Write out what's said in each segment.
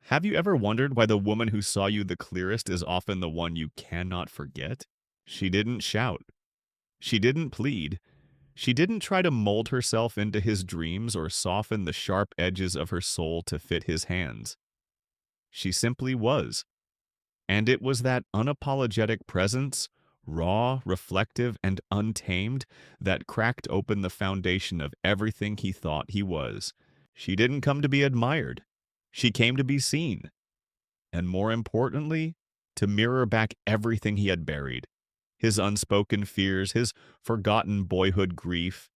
Have you ever wondered why the woman who saw you the clearest is often the one you cannot forget? She didn't shout. She didn't plead. She didn't try to mold herself into his dreams or soften the sharp edges of her soul to fit his hands. She simply was. And it was that unapologetic presence, raw, reflective, and untamed, that cracked open the foundation of everything he thought he was. She didn't come to be admired. She came to be seen. And more importantly, to mirror back everything he had buried. His unspoken fears, his forgotten boyhood grief,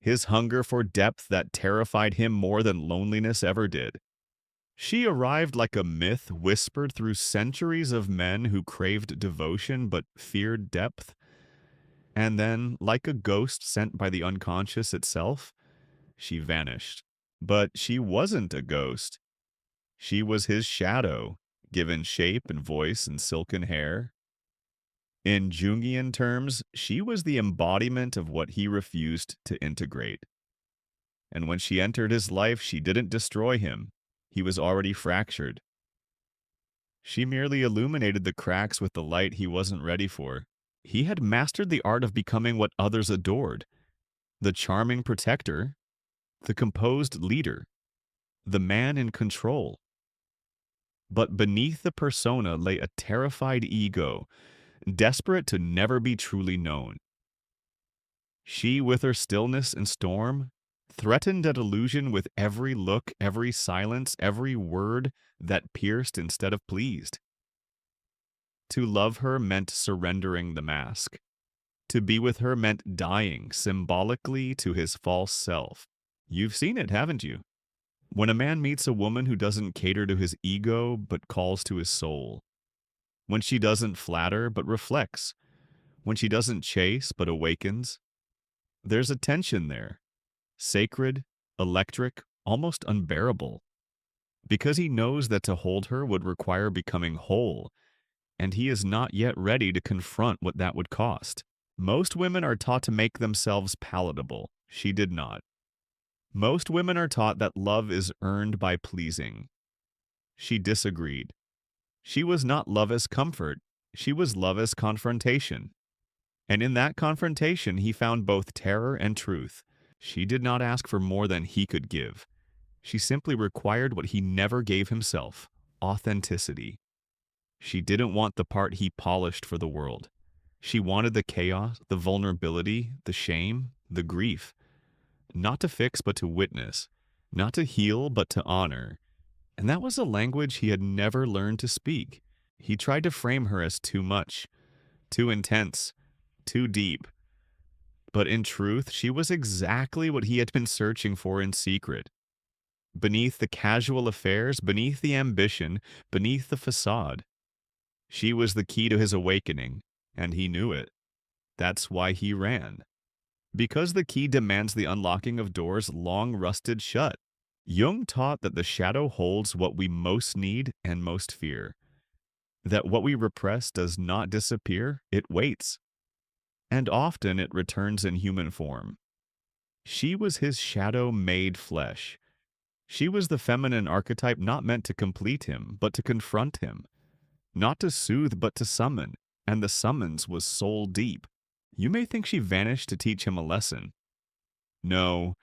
his hunger for depth that terrified him more than loneliness ever did. She arrived like a myth whispered through centuries of men who craved devotion but feared depth. And then, like a ghost sent by the unconscious itself, she vanished. But she wasn't a ghost. She was his shadow, given shape and voice and silken hair. In Jungian terms, she was the embodiment of what he refused to integrate. And when she entered his life, she didn't destroy him. He was already fractured. She merely illuminated the cracks with the light he wasn't ready for. He had mastered the art of becoming what others adored: the charming protector, the composed leader, the man in control. But beneath the persona lay a terrified ego, desperate to never be truly known. She, with her stillness and storm, threatened a delusion with every look, every silence, every word that pierced instead of pleased. To love her meant surrendering the mask. To be with her meant dying symbolically to his false self. You've seen it, haven't you? When a man meets a woman who doesn't cater to his ego but calls to his soul. When she doesn't flatter but reflects. When she doesn't chase but awakens. There's a tension there. Sacred, electric, almost unbearable. Because he knows that to hold her would require becoming whole, and he is not yet ready to confront what that would cost. Most women are taught to make themselves palatable. She did not. Most women are taught that love is earned by pleasing. She disagreed. She was not love as comfort. She was love as confrontation. And in that confrontation, he found both terror and truth. She did not ask for more than he could give. She simply required what he never gave himself: authenticity. She didn't want the part he polished for the world. She wanted the chaos, the vulnerability, the shame, the grief. Not to fix, but to witness. Not to heal, but to honor. And that was a language he had never learned to speak. He tried to frame her as too much, too intense, too deep. But in truth, she was exactly what he had been searching for in secret. Beneath the casual affairs, beneath the ambition, beneath the facade. She was the key to his awakening, and he knew it. That's why he ran. Because the key demands the unlocking of doors long rusted shut. Jung taught that the shadow holds what we most need and most fear. That what we repress does not disappear, it waits. And often it returns in human form. She was his shadow made flesh. She was the feminine archetype not meant to complete him, but to confront him. Not to soothe, but to summon, and the summons was soul deep. You may think she vanished to teach him a lesson. No,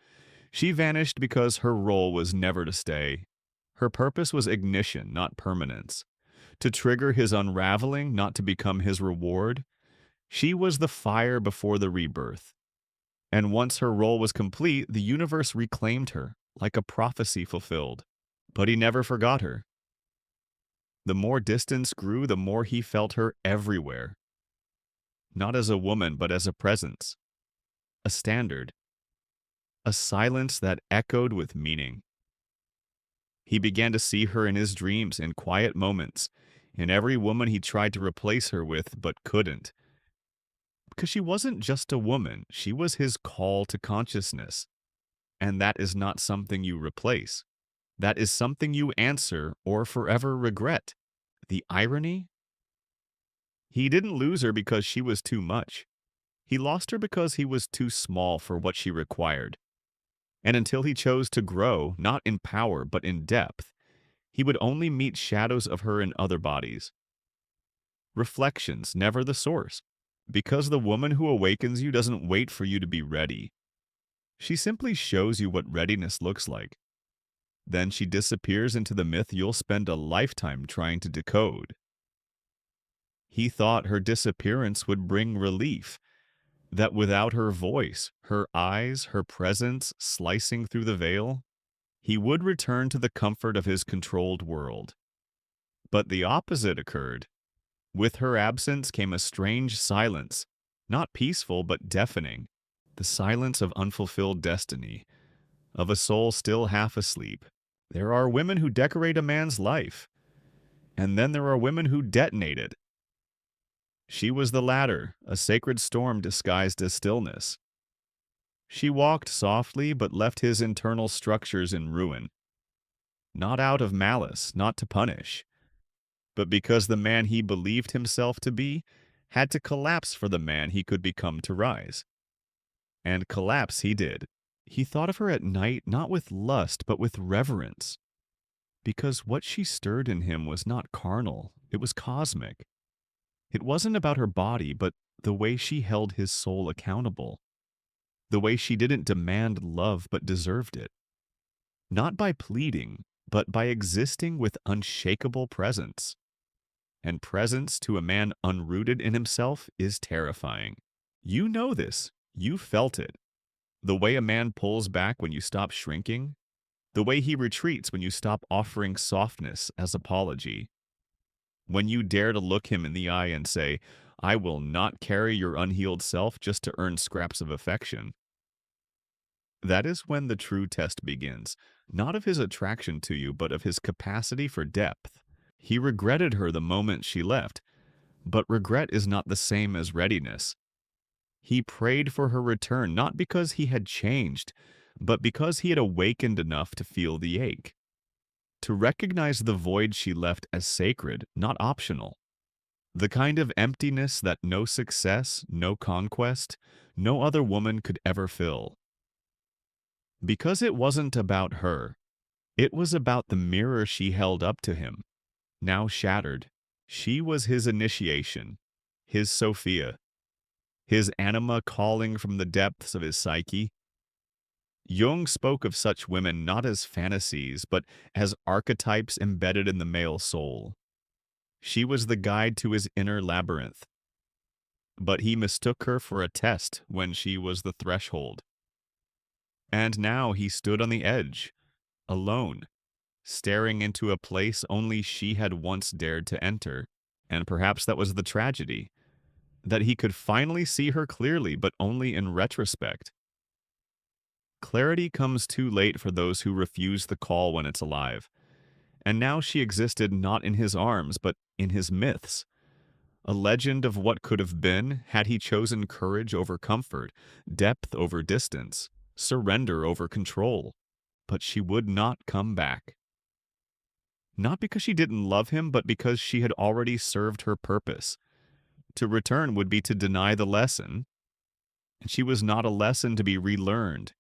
she vanished because her role was never to stay. Her purpose was ignition, not permanence. To trigger his unraveling, not to become his reward. She was the fire before the rebirth. And once her role was complete, the universe reclaimed her, like a prophecy fulfilled. But he never forgot her. The more distance grew, the more he felt her everywhere. Not as a woman, but as a presence. A standard. A silence that echoed with meaning. He began to see her in his dreams, in quiet moments, in every woman he tried to replace her with, but couldn't. Because she wasn't just a woman, she was his call to consciousness. And that is not something you replace. That is something you answer or forever regret. The irony? He didn't lose her because she was too much. He lost her because he was too small for what she required. And until he chose to grow, not in power but in depth, He would only meet shadows of her in other bodies. Reflections, never the source. Because the woman who awakens you doesn't wait for you to be ready. She simply shows you what readiness looks like. Then she disappears into the myth you'll spend a lifetime trying to decode. He thought her disappearance would bring relief, that without her voice, her eyes, her presence slicing through the veil, he would return to the comfort of his controlled world. But the opposite occurred. With her absence came a strange silence, not peaceful but deafening, the silence of unfulfilled destiny, of a soul still half asleep. There are women who decorate a man's life, and then there are women who detonate it. She was the latter, a sacred storm disguised as stillness. She walked softly but left his internal structures in ruin. Not out of malice, not to punish, but because the man he believed himself to be had to collapse for the man he could become to rise. And collapse he did. He thought of her at night not with lust but with reverence, because what she stirred in him was not carnal, it was cosmic. It wasn't about her body, but the way she held his soul accountable, the way she didn't demand love but deserved it. Not by pleading, but by existing with unshakable presence. And presence to a man unrooted in himself is terrifying. You know this. You felt it. The way a man pulls back when you stop shrinking. The way he retreats when you stop offering softness as apology. When you dare to look him in the eye and say, I will not carry your unhealed self just to earn scraps of affection. That is when the true test begins, not of his attraction to you, but of his capacity for depth. He regretted her the moment she left, but regret is not the same as readiness. He prayed for her return not because he had changed, but because he had awakened enough to feel the ache, to recognize the void she left as sacred, not optional. The kind of emptiness that no success, no conquest, no other woman could ever fill. Because it wasn't about her, it was about the mirror she held up to him. Now shattered, she was his initiation, his Sophia, his Anima calling from the depths of his psyche. Jung spoke of such women not as fantasies, but as archetypes embedded in the male soul. She was the guide to his inner labyrinth. But he mistook her for a test when she was the threshold. And now he stood on the edge, alone, staring into a place only she had once dared to enter. And perhaps that was the tragedy, that he could finally see her clearly, but only in retrospect. Clarity comes too late for those who refuse the call when it's alive. And now she existed not in his arms, but in his myths. A legend of what could have been had he chosen courage over comfort, depth over distance, surrender over control. But she would not come back. Not because she didn't love him, but because she had already served her purpose. To return would be to deny the lesson, and she was not a lesson to be relearned.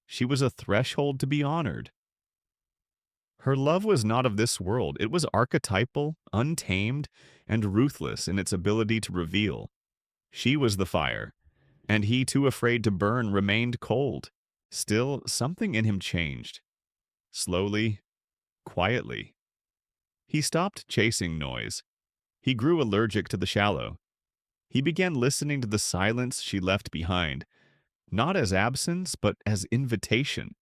She was a threshold to be honored. Her love was not of this world. It was archetypal, untamed, and ruthless in its ability to reveal. She was the fire, and he, too afraid to burn, remained cold. Still, something in him changed. Slowly, quietly. He stopped chasing noise. He grew allergic to the shallow. He began listening to the silence she left behind, not as absence, but as invitation.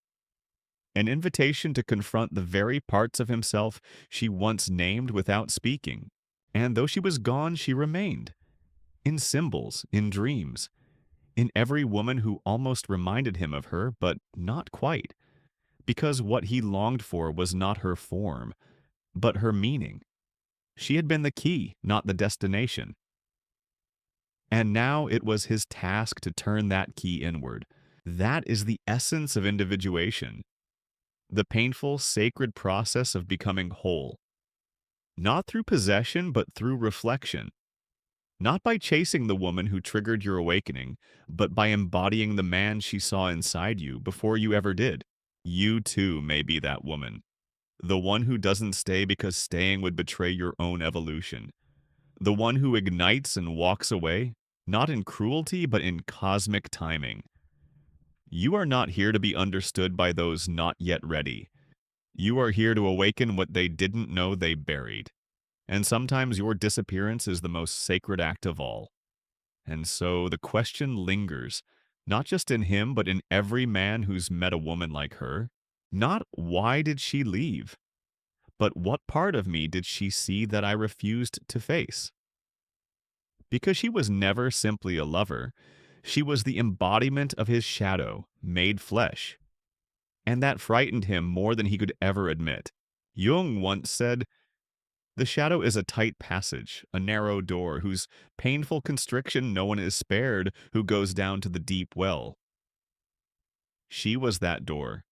An invitation to confront the very parts of himself she once named without speaking. And though she was gone, she remained. In symbols, in dreams, in every woman who almost reminded him of her, but not quite. Because what he longed for was not her form, but her meaning. She had been the key, not the destination. And now it was his task to turn that key inward. That is the essence of individuation. The painful, sacred process of becoming whole. Not through possession, but through reflection. Not by chasing the woman who triggered your awakening, but by embodying the man she saw inside you before you ever did. You too may be that woman. The one who doesn't stay because staying would betray your own evolution. The one who ignites and walks away, not in cruelty, but in cosmic timing. You are not here to be understood by those not yet ready. You are here to awaken what they didn't know they buried. And sometimes your disappearance is the most sacred act of all. And so the question lingers, not just in him, but in every man who's met a woman like her. Not why did she leave, but what part of me did she see that I refused to face? Because she was never simply a lover, she was the embodiment of his shadow, made flesh. And that frightened him more than he could ever admit. Jung once said, "The shadow is a tight passage, a narrow door, whose painful constriction no one is spared who goes down to the deep well." She was that door.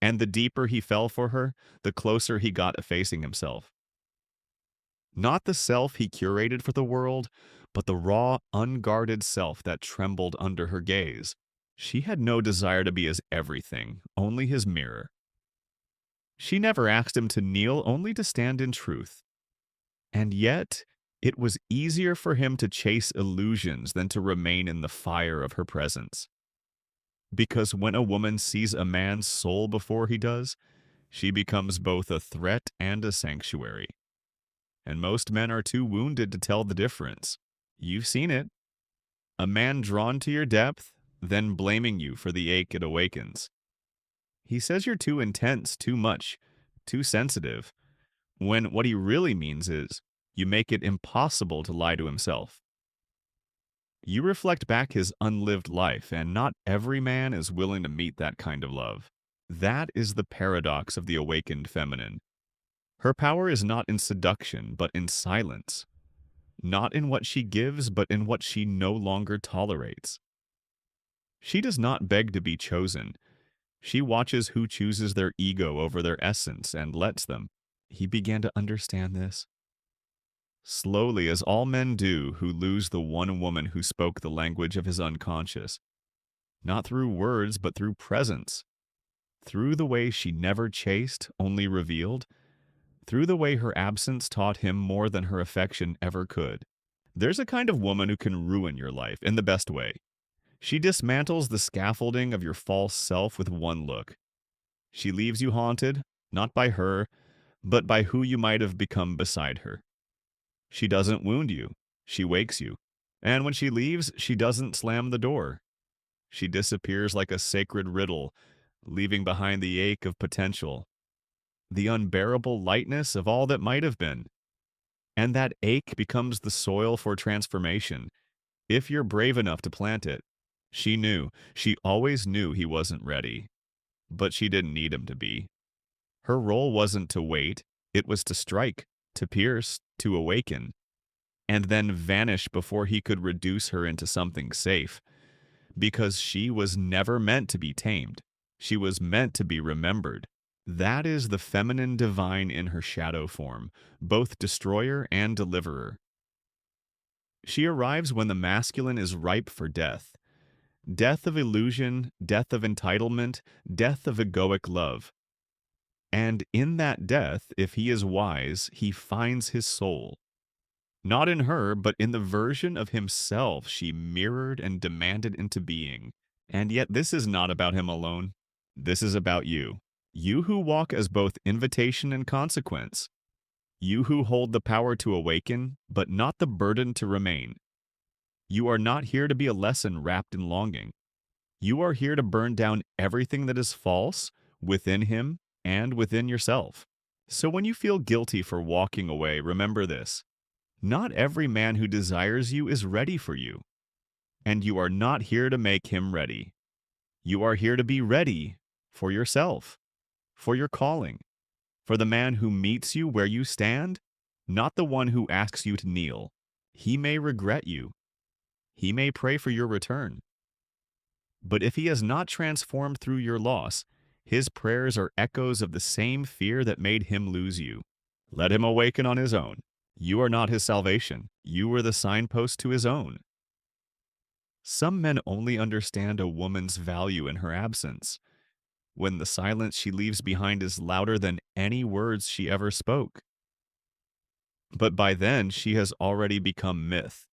And the deeper he fell for her, the closer he got to facing himself. Not the self he curated for the world, but the raw, unguarded self that trembled under her gaze. She had no desire to be his everything, only his mirror. She never asked him to kneel, only to stand in truth. And yet, it was easier for him to chase illusions than to remain in the fire of her presence. Because when a woman sees a man's soul before he does, she becomes both a threat and a sanctuary. And most men are too wounded to tell the difference. You've seen it. A man drawn to your depth, then blaming you for the ache it awakens. He says you're too intense, too much, too sensitive, when what he really means is you make it impossible to lie to himself. You reflect back his unlived life, and not every man is willing to meet that kind of love. That is the paradox of the awakened feminine. Her power is not in seduction, but in silence. Not in what she gives, but in what she no longer tolerates. She does not beg to be chosen. She watches who chooses their ego over their essence and lets them. He began to understand this. Slowly, as all men do who lose the one woman who spoke the language of his unconscious. Not through words, but through presence. Through the way she never chased, only revealed. Through the way her absence taught him more than her affection ever could. There's a kind of woman who can ruin your life in the best way. She dismantles the scaffolding of your false self with one look. She leaves you haunted, not by her, but by who you might have become beside her. She doesn't wound you, she wakes you. And when she leaves, she doesn't slam the door. She disappears like a sacred riddle, leaving behind the ache of potential, the unbearable lightness of all that might have been. And that ache becomes the soil for transformation, if you're brave enough to plant it. She always knew he wasn't ready. But she didn't need him to be. Her role wasn't to wait, it was to strike, to pierce, to awaken, and then vanish before he could reduce her into something safe. Because she was never meant to be tamed. She was meant to be remembered. That is the feminine divine in her shadow form, both destroyer and deliverer. She arrives when the masculine is ripe for death. Death of illusion, death of entitlement, death of egoic love. And in that death, if he is wise, he finds his soul. Not in her, but in the version of himself she mirrored and demanded into being. And yet this is not about him alone. This is about you. You who walk as both invitation and consequence. You who hold the power to awaken, but not the burden to remain. You are not here to be a lesson wrapped in longing. You are here to burn down everything that is false within him and within yourself. So when you feel guilty for walking away, remember this. Not every man who desires you is ready for you. And you are not here to make him ready. You are here to be ready for yourself, for your calling, for the man who meets you where you stand, not the one who asks you to kneel. He may regret you. He may pray for your return. But if he has not transformed through your loss, his prayers are echoes of the same fear that made him lose you. Let him awaken on his own. You are not his salvation. You are the signpost to his own. Some men only understand a woman's value in her absence. when the silence she leaves behind is louder than any words she ever spoke. But by then, she has already become myth,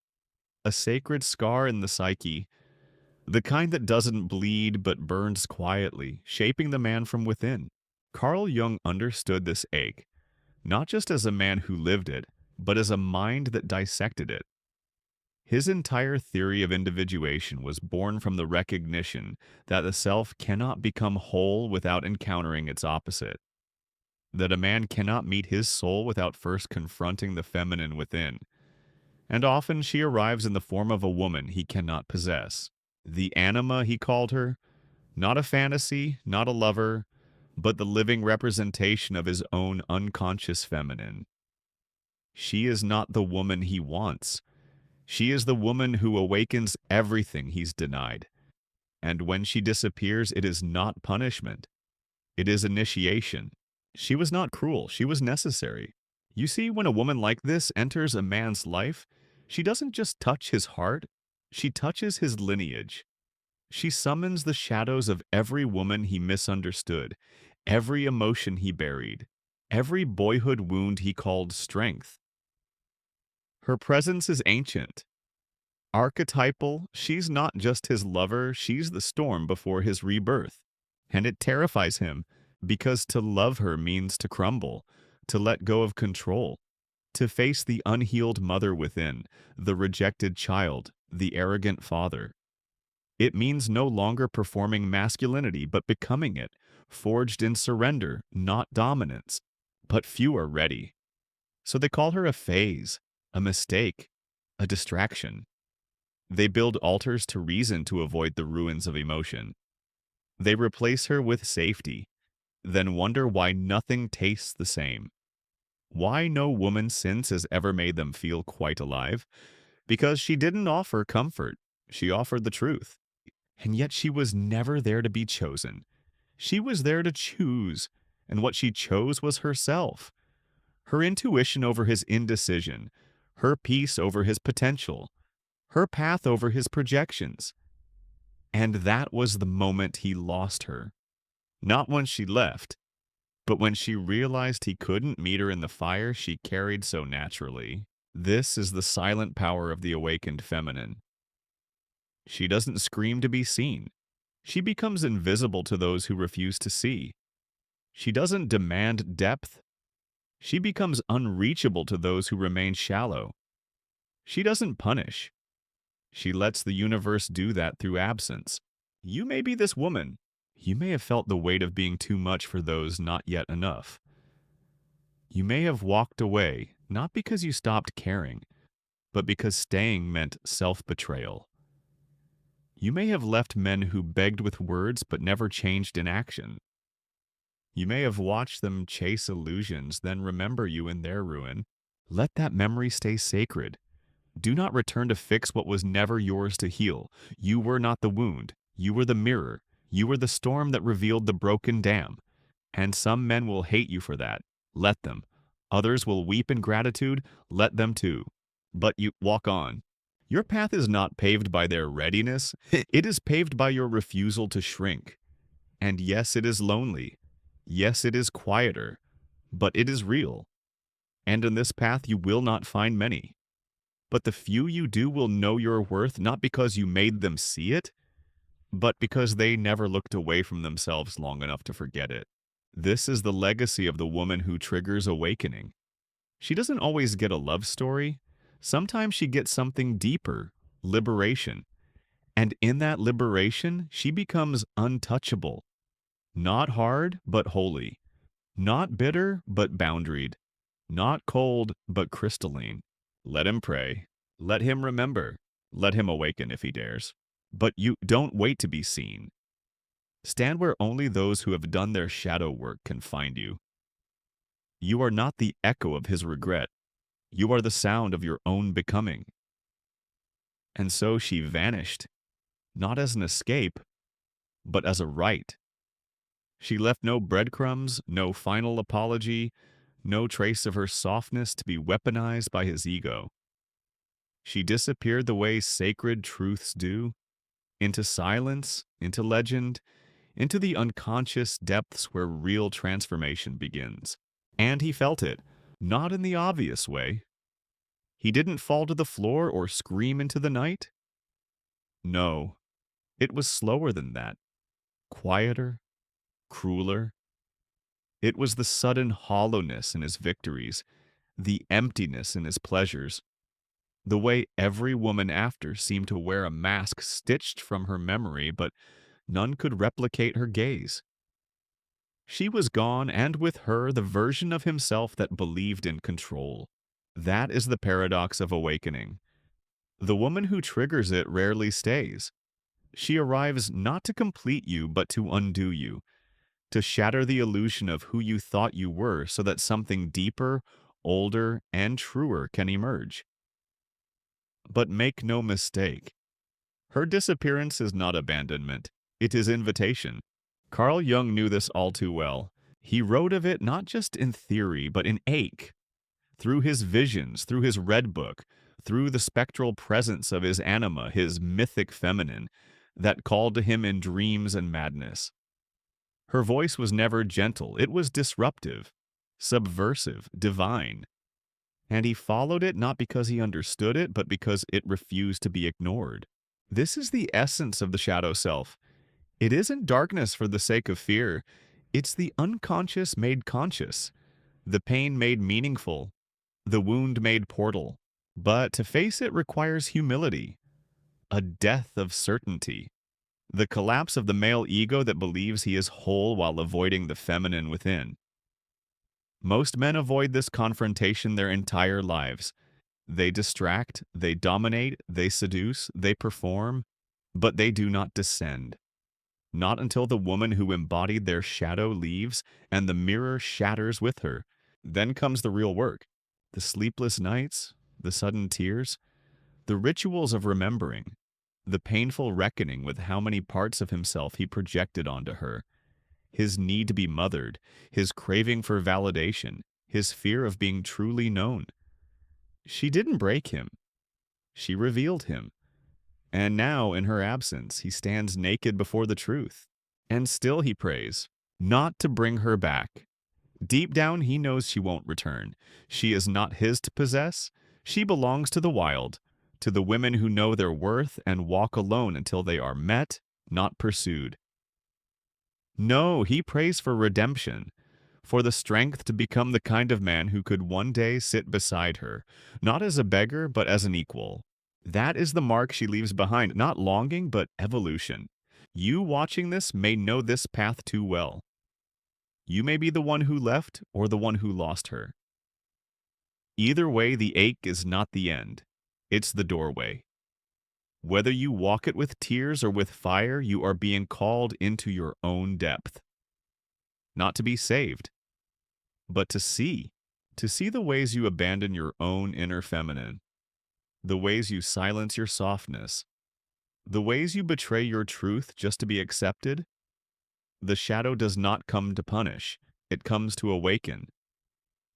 a sacred scar in the psyche, the kind that doesn't bleed but burns quietly, shaping the man from within. Carl Jung understood this ache, not just as a man who lived it, but as a mind that dissected it. His entire theory of individuation was born from the recognition that the self cannot become whole without encountering its opposite, that a man cannot meet his soul without first confronting the feminine within. And often she arrives in the form of a woman he cannot possess. The Anima, he called her, not a fantasy, not a lover, but the living representation of his own unconscious feminine. She is not the woman he wants. She is the woman who awakens everything he's denied. And when she disappears, it is not punishment. It is initiation. She was not cruel. She was necessary. You see, when a woman like this enters a man's life, she doesn't just touch his heart, she touches his lineage. She summons the shadows of every woman he misunderstood, every emotion he buried, every boyhood wound he called strength. Her presence is ancient. Archetypal, she's not just his lover, she's the storm before his rebirth. And it terrifies him, because to love her means to crumble, to let go of control, to face the unhealed mother within, the rejected child, the arrogant father. It means no longer performing masculinity, but becoming it, forged in surrender, not dominance. But few are ready. So they call her a phase, a mistake, a distraction. They build altars to reason to avoid the ruins of emotion. They replace her with safety, then wonder why nothing tastes the same. Why no woman since has ever made them feel quite alive? Because she didn't offer comfort, she offered the truth. And yet she was never there to be chosen. She was there to choose, and what she chose was herself. Her intuition over his indecision, her peace over his potential, her path over his projections. And that was the moment he lost her. Not when she left, but when she realized he couldn't meet her in the fire she carried so naturally. This is the silent power of the awakened feminine. She doesn't scream to be seen. She becomes invisible to those who refuse to see. She doesn't demand depth. She becomes unreachable to those who remain shallow. She doesn't punish. She lets the universe do that through absence. You may be this woman. You may have felt the weight of being too much for those not yet enough. You may have walked away, not because you stopped caring, but because staying meant self-betrayal. You may have left men who begged with words but never changed in action. You may have watched them chase illusions, then remember you in their ruin. Let that memory stay sacred. Do not return to fix what was never yours to heal. You were not the wound. You were the mirror. You were the storm that revealed the broken dam. And some men will hate you for that. Let them. Others will weep in gratitude. Let them too. But you walk on. Your path is not paved by their readiness. It is paved by your refusal to shrink. And yes, it is lonely. Yes, it is quieter. But it is real. And in this path you will not find many. But the few you do will know your worth not because you made them see it, but because they never looked away from themselves long enough to forget it. This is the legacy of the woman who triggers awakening. She doesn't always get a love story. Sometimes she gets something deeper, liberation. And in that liberation, she becomes untouchable. Not hard, but holy. Not bitter, but boundaried. Not cold, but crystalline. Let him pray. Let him remember. Let him awaken if he dares. But you don't wait to be seen. Stand where only those who have done their shadow work can find you. You are not the echo of his regret. You are the sound of your own becoming. And so she vanished, not as an escape, but as a right. She left no breadcrumbs, no final apology, no trace of her softness to be weaponized by his ego. She disappeared the way sacred truths do, into silence, into legend, into the unconscious depths where real transformation begins. And he felt it, not in the obvious way. He didn't fall to the floor or scream into the night. No, it was slower than that, quieter, crueler. It was the sudden hollowness in his victories, the emptiness in his pleasures, the way every woman after seemed to wear a mask stitched from her memory, but none could replicate her gaze. She was gone, and with her the version of himself that believed in control. That is the paradox of awakening. The woman who triggers it rarely stays. She arrives not to complete you, but to undo you, to shatter the illusion of who you thought you were so that something deeper, older, and truer can emerge. But make no mistake, her disappearance is not abandonment, it is invitation. Carl Jung knew this all too well. He wrote of it not just in theory, but in ache. Through his visions, through his red book, through the spectral presence of his anima, his mythic feminine, that called to him in dreams and madness. Her voice was never gentle, it was disruptive, subversive, divine. And he followed it not because he understood it, but because it refused to be ignored. This is the essence of the shadow self. It isn't darkness for the sake of fear. It's the unconscious made conscious, the pain made meaningful, the wound made portal. But to face it requires humility, a death of certainty, the collapse of the male ego that believes he is whole while avoiding the feminine within. Most men avoid this confrontation their entire lives. They distract, they dominate, they seduce, they perform, but they do not descend. Not until the woman who embodied their shadow leaves and the mirror shatters with her. Then comes the real work. The sleepless nights, the sudden tears, the rituals of remembering, the painful reckoning with how many parts of himself he projected onto her. His need to be mothered, his craving for validation, his fear of being truly known. She didn't break him. She revealed him. And now, in her absence, he stands naked before the truth. And still he prays, not to bring her back. Deep down, he knows she won't return. She is not his to possess. She belongs to the wild, to the women who know their worth and walk alone until they are met, not pursued. No, he prays for redemption, for the strength to become the kind of man who could one day sit beside her, not as a beggar, but as an equal. That is the mark she leaves behind, not longing, but evolution. You watching this may know this path too well. You may be the one who left or the one who lost her. Either way, the ache is not the end. It's the doorway. Whether you walk it with tears or with fire, you are being called into your own depth. Not to be saved, but to see the ways you abandon your own inner feminine, the ways you silence your softness, the ways you betray your truth just to be accepted. The shadow does not come to punish, it comes to awaken,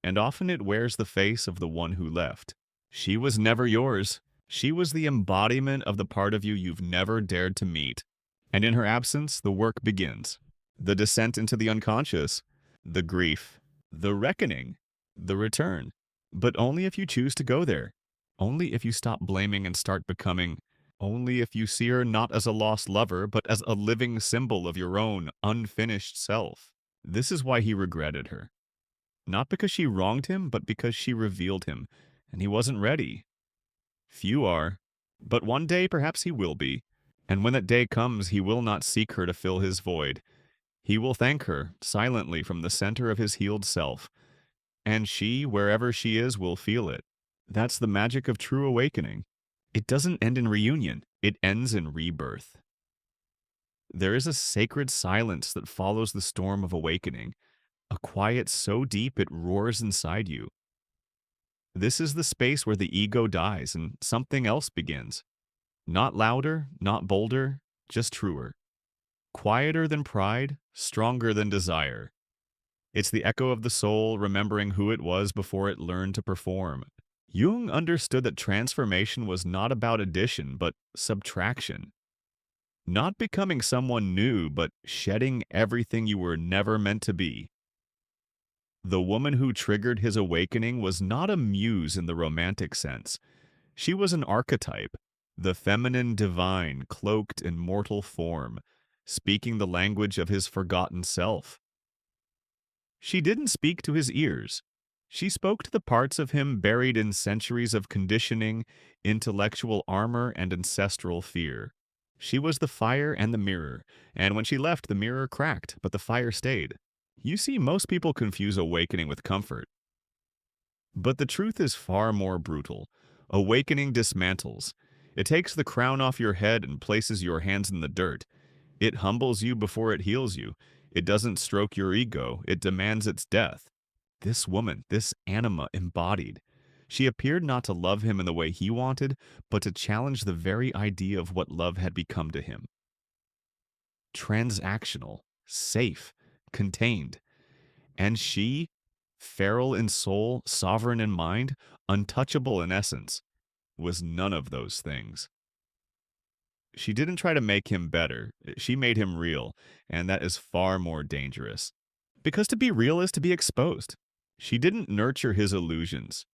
and often it wears the face of the one who left. She was never yours. She was the embodiment of the part of you you've never dared to meet. And in her absence, the work begins. The descent into the unconscious, the grief, the reckoning, the return. But only if you choose to go there. Only if you stop blaming and start becoming. Only if you see her not as a lost lover, but as a living symbol of your own unfinished self. This is why he regretted her. Not because she wronged him, but because she revealed him, and he wasn't ready. Few are, but one day perhaps he will be, and when that day comes he will not seek her to fill his void. He will thank her, silently from the center of his healed self, and she, wherever she is, will feel it. That's the magic of true awakening. It doesn't end in reunion, it ends in rebirth. There is a sacred silence that follows the storm of awakening, a quiet so deep it roars inside you. This is the space where the ego dies and something else begins. Not louder, not bolder, just truer. Quieter than pride, stronger than desire. It's the echo of the soul remembering who it was before it learned to perform. Jung understood that transformation was not about addition, but subtraction. Not becoming someone new, but shedding everything you were never meant to be. The woman who triggered his awakening was not a muse in the romantic sense. She was an archetype, the feminine divine cloaked in mortal form, speaking the language of his forgotten self. She didn't speak to his ears. She spoke to the parts of him buried in centuries of conditioning, intellectual armor, and ancestral fear. She was the fire and the mirror, and when she left, the mirror cracked, but the fire stayed. You see, most people confuse awakening with comfort. But the truth is far more brutal. Awakening dismantles. It takes the crown off your head and places your hands in the dirt. It humbles you before it heals you. It doesn't stroke your ego. It demands its death. This woman, this Anima embodied. She appeared not to love him in the way he wanted, but to challenge the very idea of what love had become to him. Transactional, safe, contained. And she, feral in soul, sovereign in mind, untouchable in essence, was none of those things. She didn't try to make him better. She made him real, and that is far more dangerous. Because to be real is to be exposed. She didn't nurture his illusions.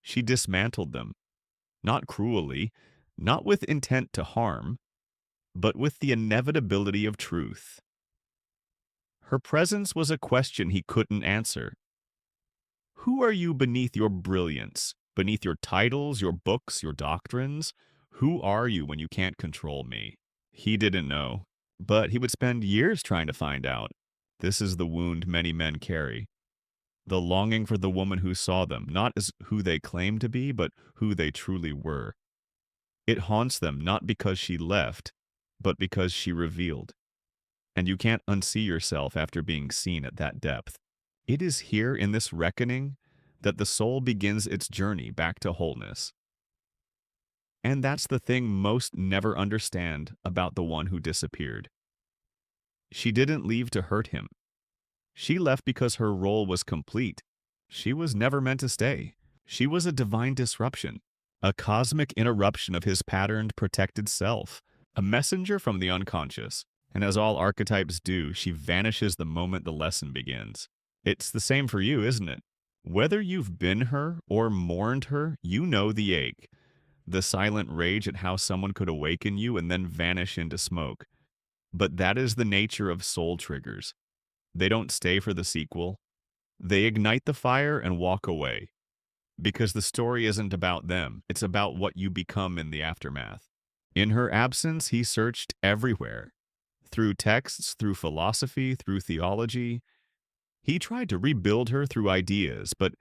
She dismantled them, not cruelly, not with intent to harm, but with the inevitability of truth. Her presence was a question he couldn't answer. Who are you beneath your brilliance, beneath your titles, your books, your doctrines? Who are you when you can't control me? He didn't know, but he would spend years trying to find out. This is the wound many men carry. The longing for the woman who saw them, not as who they claimed to be, but who they truly were. It haunts them not because she left, but because she revealed. And you can't unsee yourself after being seen at that depth. It is here in this reckoning that the soul begins its journey back to wholeness. And that's the thing most never understand about the one who disappeared. She didn't leave to hurt him. She left because her role was complete. She was never meant to stay. She was a divine disruption, a cosmic interruption of his patterned, protected self, a messenger from the unconscious. And as all archetypes do, she vanishes the moment the lesson begins. It's the same for you, isn't it? Whether you've been her or mourned her, you know the ache, the silent rage at how someone could awaken you and then vanish into smoke. But that is the nature of soul triggers. They don't stay for the sequel. They ignite the fire and walk away. Because the story isn't about them, it's about what you become in the aftermath. In her absence, he searched everywhere. Through texts, through philosophy, through theology. He tried to rebuild her through ideas, but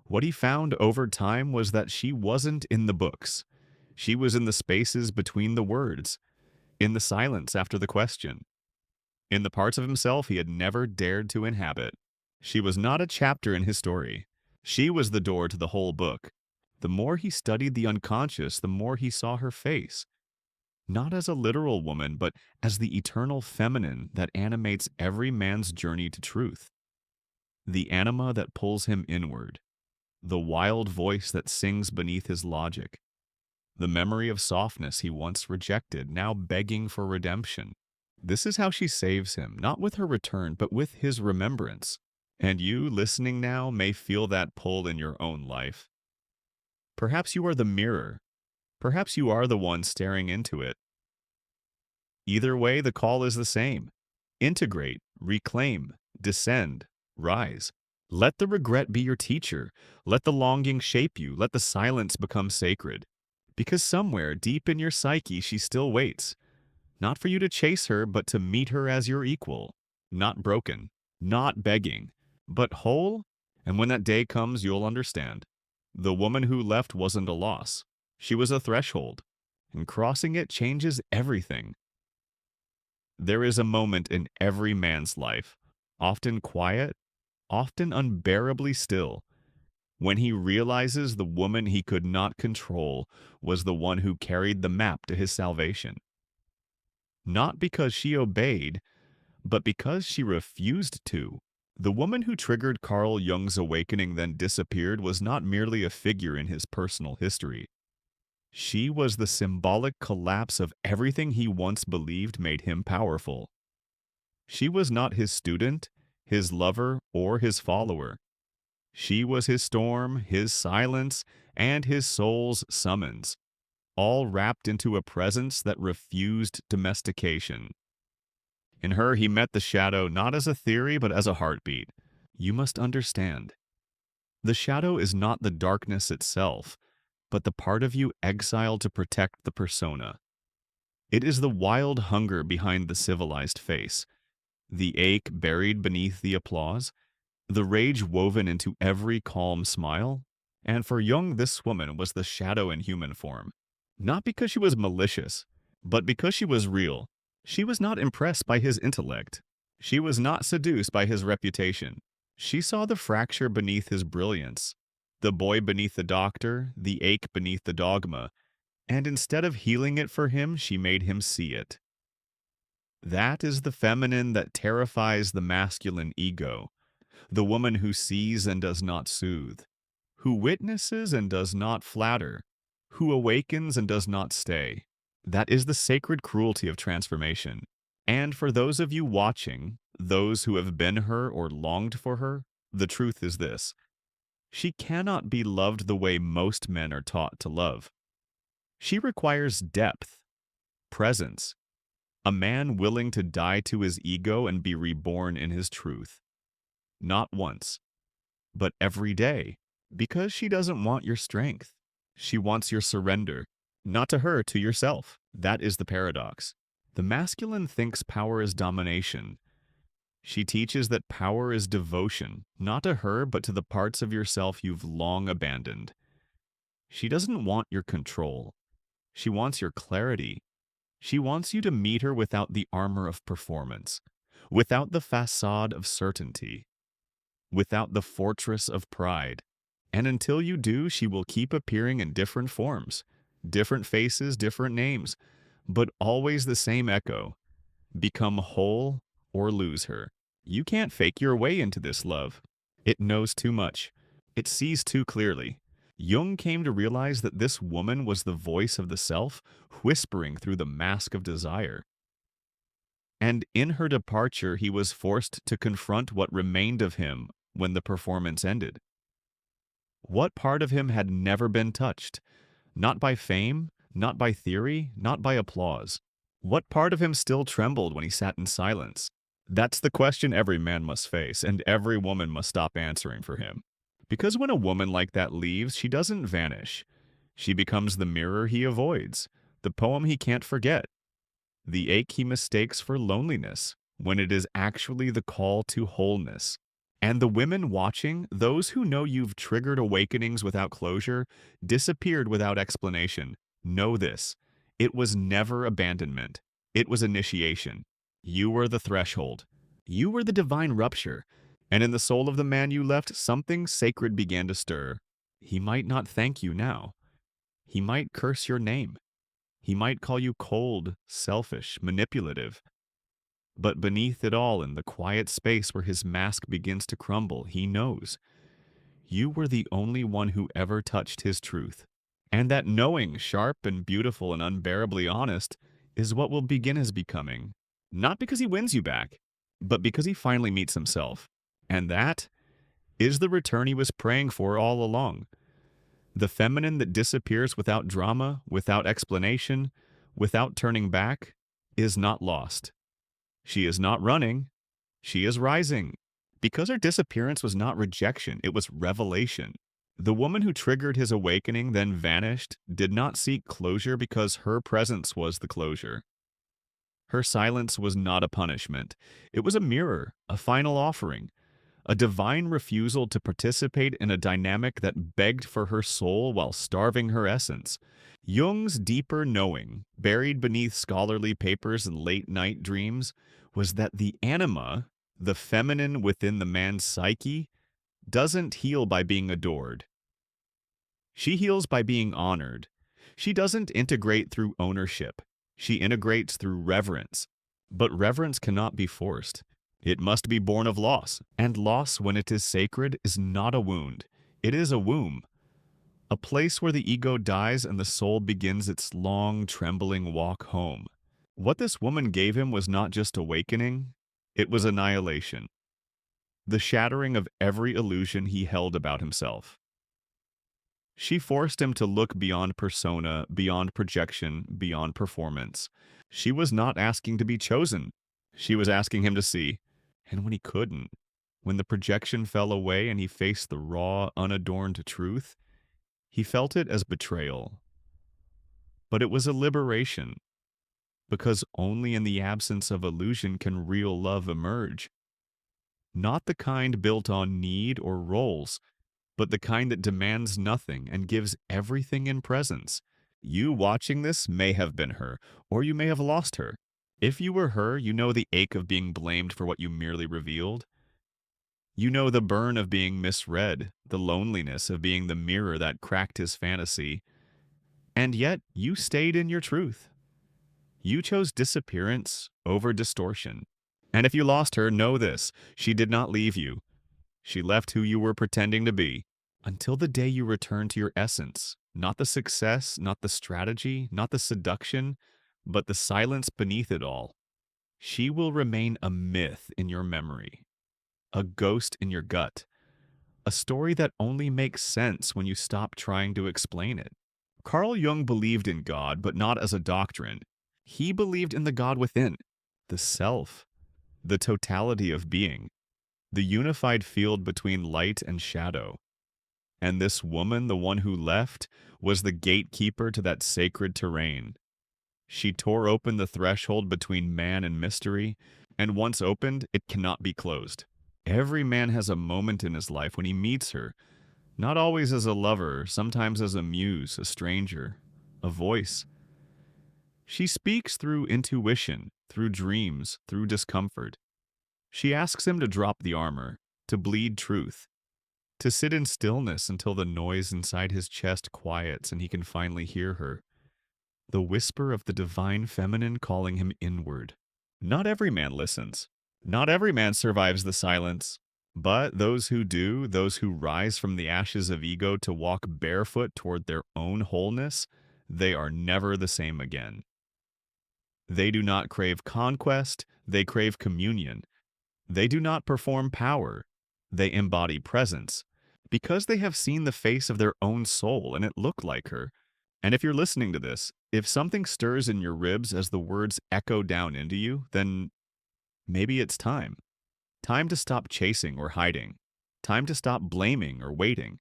what he found over time was that she wasn't in the books. She was in the spaces between the words, in the silence after the question, in the parts of himself he had never dared to inhabit. She was not a chapter in his story. She was the door to the whole book. The more he studied the unconscious, the more he saw her face. Not as a literal woman, but as the eternal feminine that animates every man's journey to truth. The anima that pulls him inward. The wild voice that sings beneath his logic. The memory of softness he once rejected, now begging for redemption. This is how she saves him, not with her return, but with his remembrance. And you, listening now, may feel that pull in your own life. Perhaps you are the mirror. Perhaps you are the one staring into it. Either way, the call is the same. Integrate, reclaim, descend, rise. Let the regret be your teacher. Let the longing shape you. Let the silence become sacred. Because somewhere deep in your psyche she still waits. Not for you to chase her, but to meet her as your equal. Not broken, not begging, but whole. And when that day comes, you'll understand. The woman who left wasn't a loss. She was a threshold. And crossing it changes everything. There is a moment in every man's life, often quiet, often unbearably still, when he realizes the woman he could not control was the one who carried the map to his salvation. Not because she obeyed, but because she refused to. The woman who triggered Carl Jung's awakening then disappeared was not merely a figure in his personal history. She was the symbolic collapse of everything he once believed made him powerful. She was not his student, his lover, or his follower. She was his storm, his silence, and his soul's summons, all wrapped into a presence that refused domestication. In her, he met the shadow not as a theory, but as a heartbeat. You must understand. The shadow is not the darkness itself, but the part of you exiled to protect the persona. It is the wild hunger behind the civilized face, the ache buried beneath the applause, the rage woven into every calm smile. And for Jung, this woman was the shadow in human form. Not because she was malicious, but because she was real. She was not impressed by his intellect. She was not seduced by his reputation. She saw the fracture beneath his brilliance, the boy beneath the doctor, the ache beneath the dogma, and instead of healing it for him, she made him see it. That is the feminine that terrifies the masculine ego, the woman who sees and does not soothe, who witnesses and does not flatter, who awakens and does not stay. That is the sacred cruelty of transformation. And for those of you watching, those who have been her or longed for her, the truth is this: she cannot be loved the way most men are taught to love. She requires depth, presence, a man willing to die to his ego and be reborn in his truth. Not once, but every day, because she doesn't want your strength. She wants your surrender, not to her, to yourself. That is the paradox. The masculine thinks power is domination. She teaches that power is devotion, not to her, but to the parts of yourself you've long abandoned. She doesn't want your control. She wants your clarity. She wants you to meet her without the armor of performance, without the facade of certainty, without the fortress of pride. And until you do, she will keep appearing in different forms, different faces, different names, but always the same echo: become whole or lose her. You can't fake your way into this love. It knows too much. It sees too clearly. Jung came to realize that this woman was the voice of the self, whispering through the mask of desire. And in her departure, he was forced to confront what remained of him when the performance ended. What part of him had never been touched? Not by fame, not by theory, not by applause. What part of him still trembled when he sat in silence? That's the question every man must face, and every woman must stop answering for him. Because when a woman like that leaves, she doesn't vanish. She becomes the mirror he avoids, the poem he can't forget, the ache he mistakes for loneliness, when it is actually the call to wholeness. And the women watching, those who know you've triggered awakenings without closure, disappeared without explanation, know this: it was never abandonment. It was initiation. You were the threshold. You were the divine rupture. And in the soul of the man you left, something sacred began to stir. He might not thank you now. He might curse your name. He might call you cold, selfish, manipulative. But beneath it all, in the quiet space where his mask begins to crumble, he knows you were the only one who ever touched his truth. And that knowing, sharp and beautiful and unbearably honest, is what will begin his becoming. Not because he wins you back, but because he finally meets himself. And that is the return he was praying for all along. The feminine that disappears without drama, without explanation, without turning back, is not lost. She is not running. She is rising. Because her disappearance was not rejection, it was revelation. The woman who triggered his awakening, then vanished, did not seek closure because her presence was the closure. Her silence was not a punishment. It was a mirror, a final offering, a divine refusal to participate in a dynamic that begged for her soul while starving her essence. Jung's deeper knowing, buried beneath scholarly papers and late-night dreams, was that the anima, the feminine within the man's psyche, doesn't heal by being adored. She heals by being honored. She doesn't integrate through ownership. She integrates through reverence. But reverence cannot be forced. It must be born of loss, and loss, when it is sacred, is not a wound. It is a womb. A place where the ego dies and the soul begins its long, trembling walk home. What this woman gave him was not just awakening, it was annihilation. The shattering of every illusion he held about himself. She forced him to look beyond persona, beyond projection, beyond performance. She was not asking to be chosen. She was asking him to see. And when he couldn't, when the projection fell away and he faced the raw, unadorned truth, he felt it as betrayal. But it was a liberation, because only in the absence of illusion can real love emerge. Not the kind built on need or roles, but the kind that demands nothing and gives everything in presence. You watching this may have been her, or you may have lost her. If you were her, you know the ache of being blamed for what you merely revealed. You know the burn of being misread, the loneliness of being the mirror that cracked his fantasy. And yet, you stayed in your truth. You chose disappearance over distortion. And if you lost her, know this, she did not leave you. She left who you were pretending to be. Until the day you return to your essence, not the success, not the strategy, not the seduction, but the silence beneath it all. She will remain a myth in your memory, a ghost in your gut, a story that only makes sense when you stop trying to explain it. Carl Jung believed in God, but not as a doctrine. He believed in the God within, the self, the totality of being, the unified field between light and shadow. And this woman, the one who left, was the gatekeeper to that sacred terrain. She tore open the threshold between man and mystery, and once opened, it cannot be closed. Every man has a moment in his life when he meets her, not always as a lover, sometimes as a muse, a stranger, a voice. She speaks through intuition, through dreams, through discomfort. She asks him to drop the armor, to bleed truth, to sit in stillness until the noise inside his chest quiets and he can finally hear her. The whisper of the divine feminine calling him inward. Not every man listens. Not every man survives the silence. But those who do, those who rise from the ashes of ego to walk barefoot toward their own wholeness, they are never the same again. They do not crave conquest, they crave communion. They do not perform power, they embody presence, because they have seen the face of their own soul and it looked like her. And if you're listening to this, if something stirs in your ribs as the words echo down into you, then maybe it's time. Time to stop chasing or hiding. Time to stop blaming or waiting.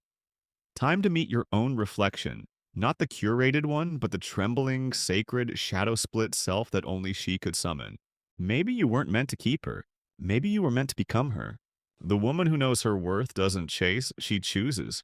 Time to meet your own reflection, not the curated one, but the trembling, sacred, shadow-split self that only she could summon. Maybe you weren't meant to keep her. Maybe you were meant to become her. The woman who knows her worth doesn't chase, she chooses.